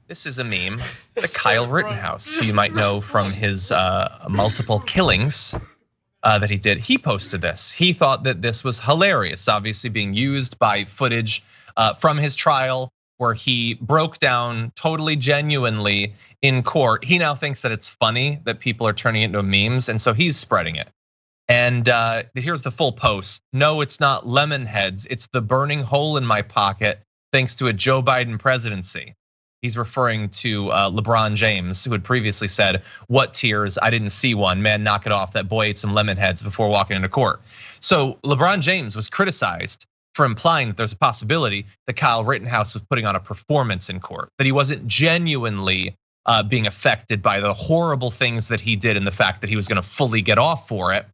This is a meme that Kyle Rittenhouse, who you might know from his multiple killings that he did, he posted this. He thought that this was hilarious, obviously being used by footage from his trial where he broke down totally genuinely in court. He now thinks that it's funny that people are turning it into memes, and so he's spreading it. And here's the full post. No, it's not lemon heads. It's the burning hole in my pocket thanks to a Joe Biden presidency. He's referring to LeBron James, who had previously said, "What tears? I didn't see one. Man, knock it off. That boy ate some lemon heads before walking into court." So LeBron James was criticized for implying that there's a possibility that Kyle Rittenhouse was putting on a performance in court, that he wasn't genuinely being affected by the horrible things that he did and the fact that he was going to fully get off for it.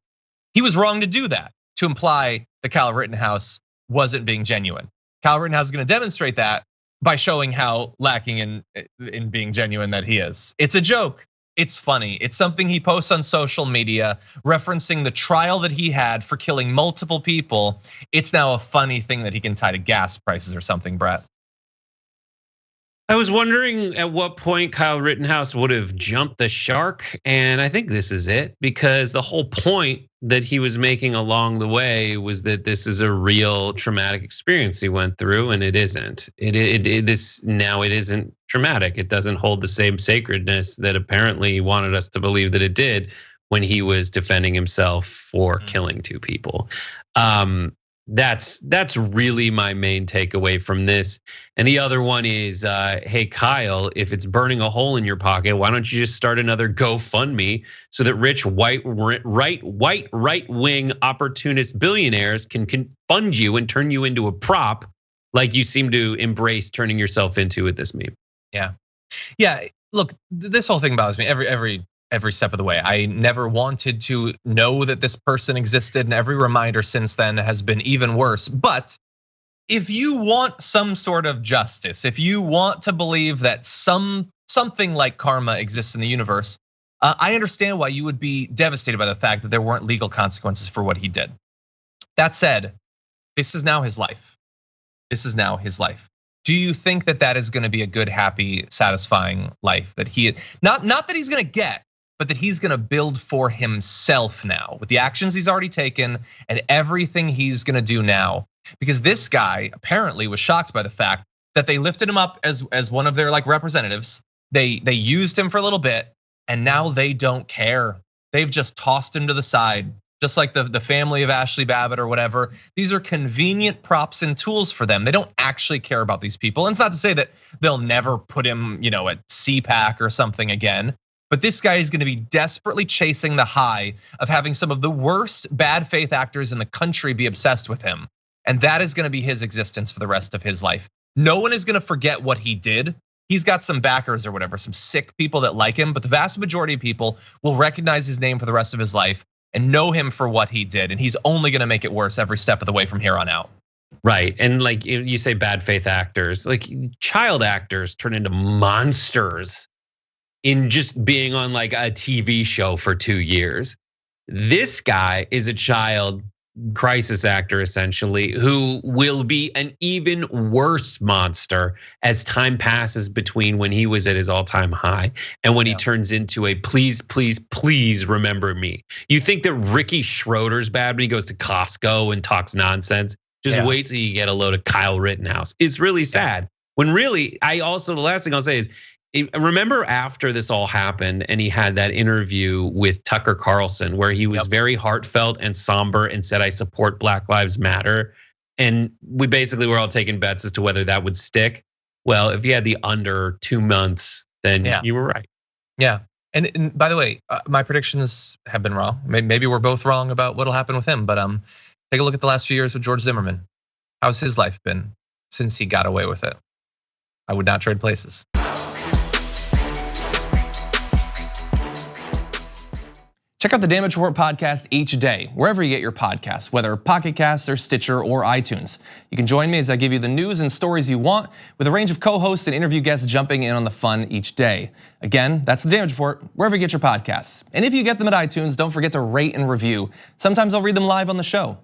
He was wrong to do that, to imply that Kyle Rittenhouse wasn't being genuine. Kyle Rittenhouse is going to demonstrate that by showing how lacking in being genuine that he is. It's a joke. It's funny. It's something he posts on social media referencing the trial that he had for killing multiple people. It's now a funny thing that he can tie to gas prices or something, Brett. I was wondering at what point Kyle Rittenhouse would have jumped the shark, and I think this is it, because the whole point that he was making along the way was that this is a real traumatic experience he went through, and it isn't. It isn't traumatic. It doesn't hold the same sacredness that apparently he wanted us to believe that it did when he was defending himself for killing two people. That's really my main takeaway from this. And the other one is, hey Kyle, if it's burning a hole in your pocket, why don't you just start another GoFundMe so that rich right-wing opportunist billionaires can fund you and turn you into a prop, like you seem to embrace turning yourself into with this meme. Yeah. Look, this whole thing bothers me every step of the way. I never wanted to know that this person existed, and every reminder since then has been even worse. But if you want some sort of justice, if you want to believe that something like karma exists in the universe, I understand why you would be devastated by the fact that there weren't legal consequences for what he did. That said, this is now his life. This is now his life. Do you think that that is going to be a good, happy, satisfying life that he not that he's going to get, but that he's going to build for himself now with the actions he's already taken and everything he's going to do now? Because this guy apparently was shocked by the fact that they lifted him up as one of their representatives. They used him for a little bit, and now they don't care. They've just tossed him to the side, just like the family of Ashley Babbitt or whatever. These are convenient props and tools for them. They don't actually care about these people. And it's not to say that they'll never put him, at CPAC or something again. But this guy is going to be desperately chasing the high of having some of the worst bad faith actors in the country be obsessed with him. And that is going to be his existence for the rest of his life. No one is going to forget what he did. He's got some backers or whatever, some sick people that like him, but the vast majority of people will recognize his name for the rest of his life and know him for what he did. And he's only going to make it worse every step of the way from here on out. Right, and like you say, bad faith actors, like child actors turn into monsters in just being on like a TV show for 2 years. This guy is a child crisis actor essentially, who will be an even worse monster as time passes between when he was at his all-time high and when he turns into a please, please, please remember me. You think that Ricky Schroeder's bad when he goes to Costco and talks nonsense? Just wait till you get a load of Kyle Rittenhouse. It's really sad. When really, the last thing I'll say is, remember after this all happened and he had that interview with Tucker Carlson where he was very heartfelt and somber and said, I support Black Lives Matter. And we basically were all taking bets as to whether that would stick. Well, if you had the under 2 months, then you were right. Yeah, and by the way, my predictions have been wrong. Maybe we're both wrong about what'll happen with him, but take a look at the last few years with George Zimmerman. How's his life been since he got away with it? I would not trade places. Check out the Damage Report podcast each day, wherever you get your podcasts, whether Pocket Casts or Stitcher or iTunes. You can join me as I give you the news and stories you want, with a range of co-hosts and interview guests jumping in on the fun each day. Again, that's the Damage Report, wherever you get your podcasts. And if you get them at iTunes, don't forget to rate and review. Sometimes I'll read them live on the show.